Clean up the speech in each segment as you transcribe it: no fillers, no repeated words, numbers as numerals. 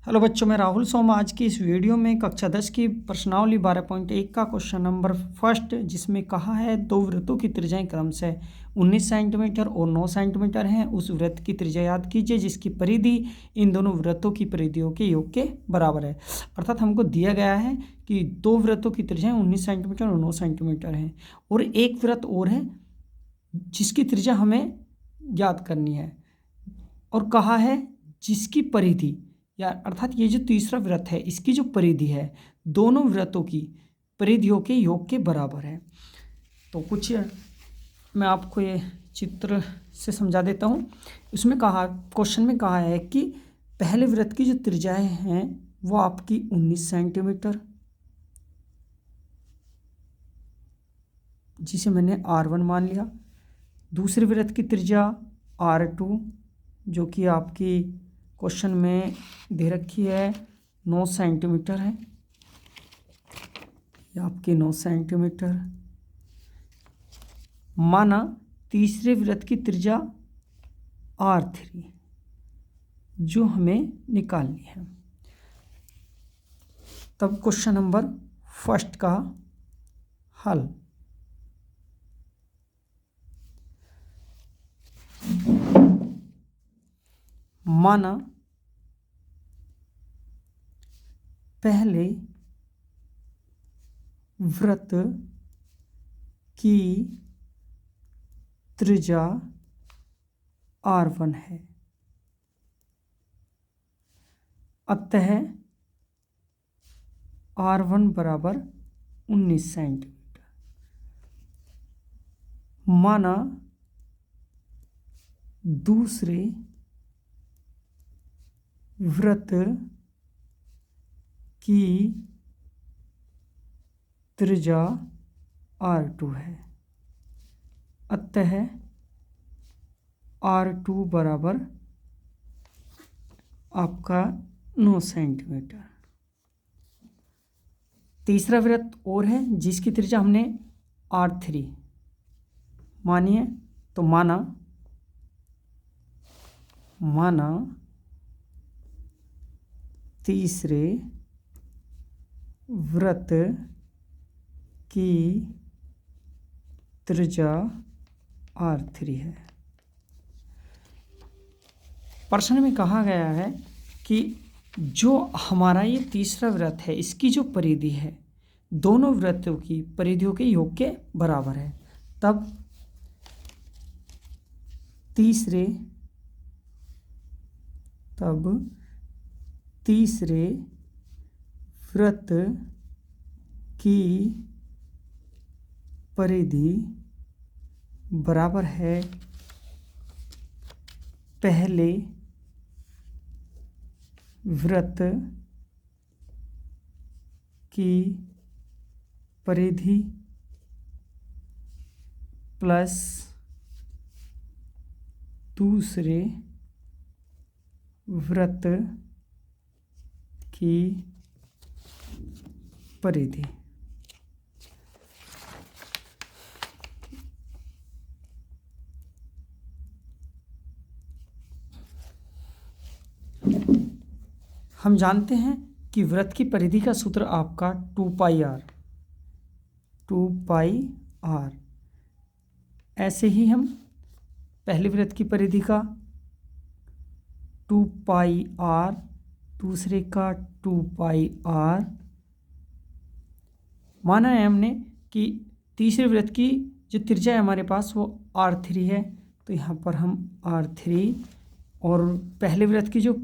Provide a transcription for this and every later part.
Hello बच्चों, मैं राहुल सोम। आज की इस वीडियो में कक्षा 10 की प्रश्नावली 12.1 का क्वेश्चन नंबर फर्स्ट, जिसमें कहा है दो वृत्तों की त्रिज्याएं क्रमशः 19 सेंटीमीटर और 9 सेंटीमीटर हैं। उस वृत्त की त्रिज्या याद कीजिए जिसकी परिधि इन दोनों वृत्तों की परिधियों के योग के बराबर है। अर्थात हमको दिया गया है कि दो वृत्तों की त्रिज्याएं 19 सेंटीमीटर और 9 सेंटीमीटर हैं, और एक वृत्त और है जिसकी त्रिज्या हमें याद करनी है, और कहा है जिसकी परिधि, या अर्थात ये जो तीसरा वृत्त है इसकी जो परिधि है दोनों वृत्तों की परिधियों के योग के बराबर है। तो कुछ मैं आपको ये चित्र से समझा देता हूँ। इसमें कहा, क्वेश्चन में कहा है कि पहले वृत्त की जो त्रिज्याएं हैं वो आपकी 19 सेंटीमीटर, जिसे मैंने R1 मान लिया। दूसरे वृत्त की त्रिज्या R2, जो कि आपकी क्वेश्चन में दे रखी है 9 सेंटीमीटर है, ये आपकी 9 सेंटीमीटर। माना तीसरे वृत्त की त्रिज्या R3, जो हमें निकालनी है। तब क्वेश्चन नंबर फर्स्ट का हल। माना पहले वृत्त की त्रिज्या R1 है, अतः R1 बराबर 19 सेंटीमीटर। माना दूसरे वृत्त की त्रिज्या R2 है, अतः R2 बराबर आपका 9 सेंटीमीटर। तीसरा वृत्त और है जिसकी त्रिज्या हमने R3 मानी है। तो माना तीसरे वृत्त की त्रिज्या R3 है। प्रश्न में कहा गया है कि जो हमारा ये तीसरा वृत्त है इसकी जो परिधि है दोनों वृत्तों की परिधियों के योग के बराबर है। तब तीसरे वृत्त की परिधि बराबर है पहले वृत्त की परिधि प्लस दूसरे वृत्त की परिधि। हम जानते हैं कि वृत्त की परिधि का सूत्र आपका 2πr। ऐसे ही हम पहले वृत्त की परिधि का 2πr, दूसरे का 2πr। माना है हमने कि तीसरे वृत्त की जो त्रिज्या है हमारे पास वो R3 है, तो यहाँ पर हम R3, और पहले वृत्त की जो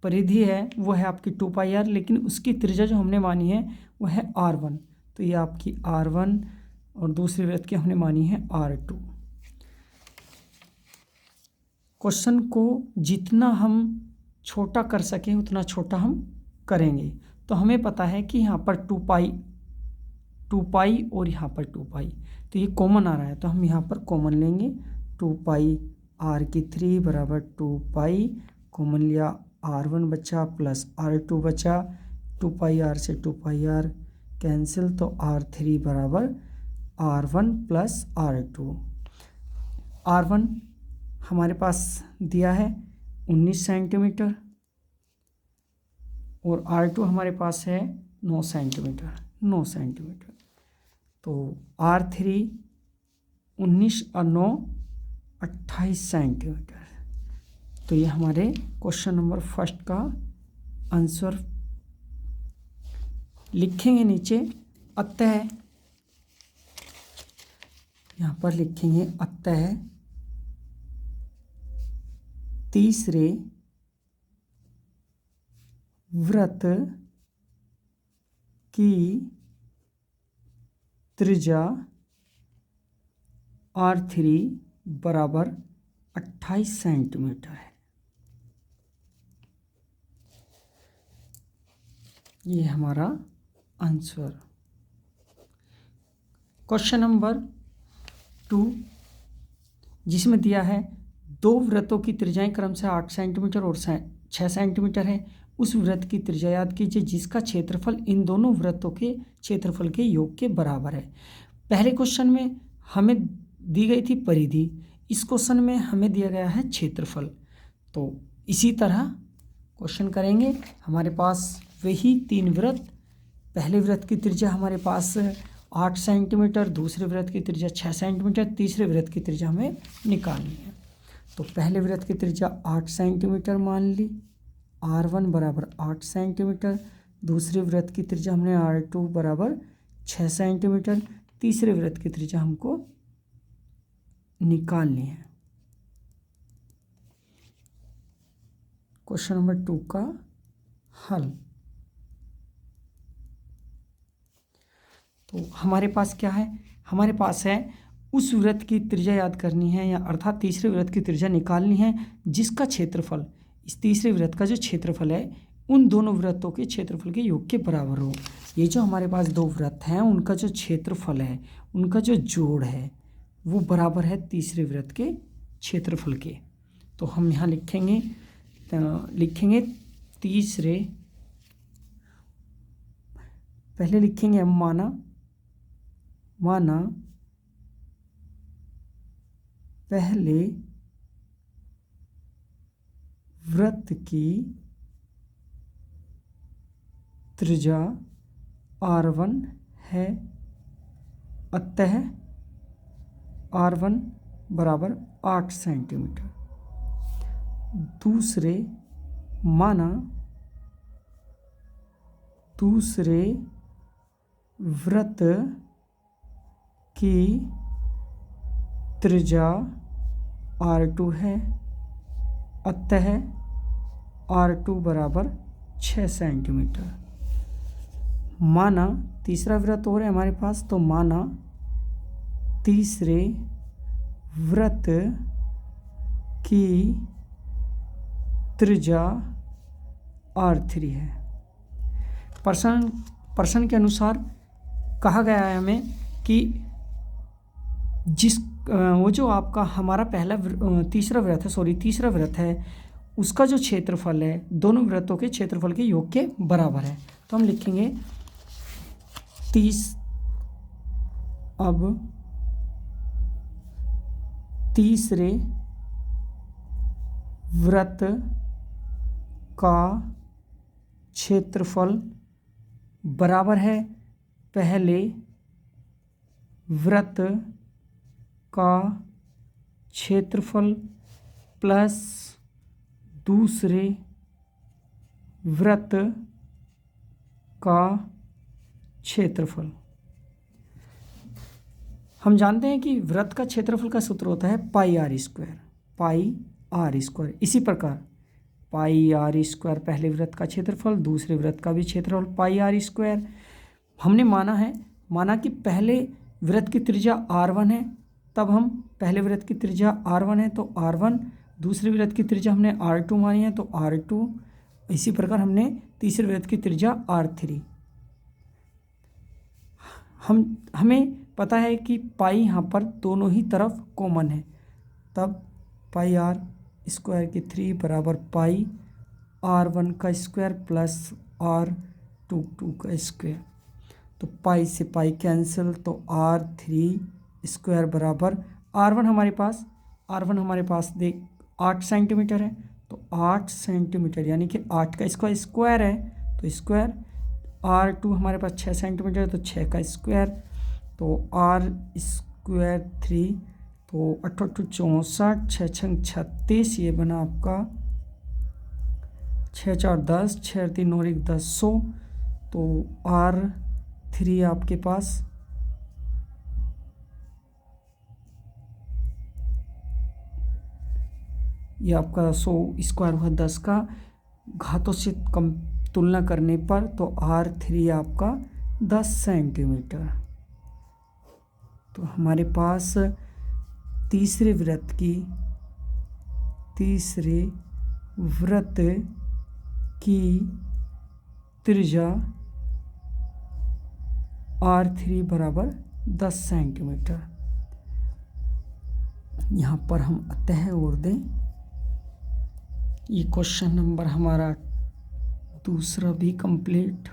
परिधि है वो है आपकी 2πr, लेकिन उसकी त्रिज्या जो हमने मानी है वो है R1, तो ये आपकी R1, और दूसरे वृत्त की हमने मानी है R2। क्वेश्चन को जितना हम छोटा कर सकें उतना छोटा हम करेंगे। तो हमें पता है कि यहाँ पर 2π और यहाँ पर 2π, तो ये कॉमन आ रहा है, तो हम यहाँ पर कॉमन लेंगे। 2πr3 बराबर 2π, कॉमन लिया R1 बचा प्लस R2 बचा, 2πr से 2πr कैंसिल, तो R3 बराबर R1 प्लस R2। R1 हमारे पास दिया है 19 सेंटीमीटर, और R2 हमारे पास है 9 सेंटीमीटर, 9 सेंटीमीटर। तो R3 19 और 9 28 सेंटीमीटर। तो ये हमारे क्वेश्चन नंबर फर्स्ट का आंसर लिखेंगे नीचे। अतः यहाँ पर लिखेंगे अतः तीसरे वृत्त की त्रिज्या R3 बराबर 28 सेंटीमीटर है। ये हमारा आंसर। क्वेश्चन नंबर 2 जिसमें दिया है दो वृत्तों की त्रिज्याएं क्रमशः 8 सेंटीमीटर और 6 सेंटीमीटर है। उस वृत्त की त्रिज्या याद कीजिए जिसका क्षेत्रफल इन दोनों वृत्तों के क्षेत्रफल के योग के बराबर है। पहले क्वेश्चन में हमें दी गई थी परिधि, इस क्वेश्चन में हमें दिया गया है क्षेत्रफल। तो इसी तरह क्वेश्चन करेंगे। हमारे पास वही 3 वृत्त, पहले वृत्त की त्रिज्या हमारे पास 8 सेंटीमीटर, दूसरे वृत्त की त्रिज्या 6 सेंटीमीटर, तीसरे वृत्त की त्रिज्या हमें निकालनी है। तो पहले वृत्त की त्रिज्या 8 सेंटीमीटर मान ली, R1 बराबर 8 सेंटीमीटर। दूसरे वृत्त की त्रिज्या हमने R2 बराबर 6 सेंटीमीटर। तीसरे वृत्त की त्रिज्या हमको निकालनी है। क्वेश्चन नंबर 2 का हल। तो हमारे पास क्या है, हमारे पास है उस वृत्त की त्रिज्या याद करनी है, या अर्थात तीसरे वृत्त की त्रिज्या निकालनी है जिसका क्षेत्रफल, इस तीसरे वृत्त का जो क्षेत्रफल है उन दोनों वृत्तों के क्षेत्रफल के योग के बराबर हो। ये जो हमारे पास दो वृत्त हैं उनका जो क्षेत्रफल है, उनका जो जोड़ है वो बराबर है तीसरे वृत्त के क्षेत्रफल के। तो हम यहाँ लिखेंगे तीसरे, पहले लिखेंगे हम माना पहले वृत्त की त्रिज्या R1 है, अतः R1 बराबर 8 सेंटीमीटर। दूसरे माना दूसरे वृत्त की त्रिज्या R2 है, अतः R2 बराबर 6 सेंटीमीटर। माना तीसरा वृत्त और है हमारे पास, तो माना तीसरे वृत्त की त्रिज्या R3 है। प्रश्न के अनुसार कहा गया है हमें कि वो जो आपका हमारा तीसरा वृत्त है उसका जो क्षेत्रफल है दोनों वृत्तों के क्षेत्रफल के योग के बराबर है। तो हम लिखेंगे अब तीसरे वृत्त का क्षेत्रफल बराबर है पहले वृत्त का क्षेत्रफल प्लस दूसरे वृत्त का क्षेत्रफल। हम जानते हैं कि वृत्त का क्षेत्रफल का सूत्र होता है पाई आर स्क्वायर। इसी प्रकार पाई आर स्क्वायर पहले वृत्त का क्षेत्रफल, दूसरे वृत्त का भी क्षेत्रफल पाई आर स्क्वायर। हमने माना कि पहले वृत्त की त्रिज्या R1 है, तब हम पहले वृत्त की त्रिज्या R1 है तो R1, दूसरे वृत्त की त्रिज्या हमने R2 मानी है तो R2। इसी प्रकार हमने तीसरे वृत्त की त्रिज्या R3। हमें पता है कि पाई यहाँ पर दोनों ही तरफ कॉमन है, तब पाई आर स्क्वायर की 3 बराबर पाई R1 का स्क्वायर प्लस R2 का स्क्वायर। तो पाई से पाई कैंसिल, तो R3 स्क्वायर बराबर R1 हमारे पास देख 8 सेंटीमीटर है, तो 8 सेंटीमीटर यानी कि 8 का इसका स्क्वायर है तो स्क्वायर, R2 हमारे पास 6 सेंटीमीटर तो 6 का स्क्वायर, तो R स्क्वायर 3, तो 8 8 64, 6 6 36, ये बना आपका 6 4 10, 6 3 और 1 10 100। तो R3 आपके पास ये आपका 100 स्क्वायर हुआ 10 का, घातों से कम तुलना करने पर तो R3 आपका 10 सेंटीमीटर। तो हमारे पास तीसरे वृत्त की त्रिज्या R3 बराबर 10 सेंटीमीटर। यहाँ पर हम अतः और दें। ये क्वेश्चन नंबर हमारा दूसरा भी कंप्लीट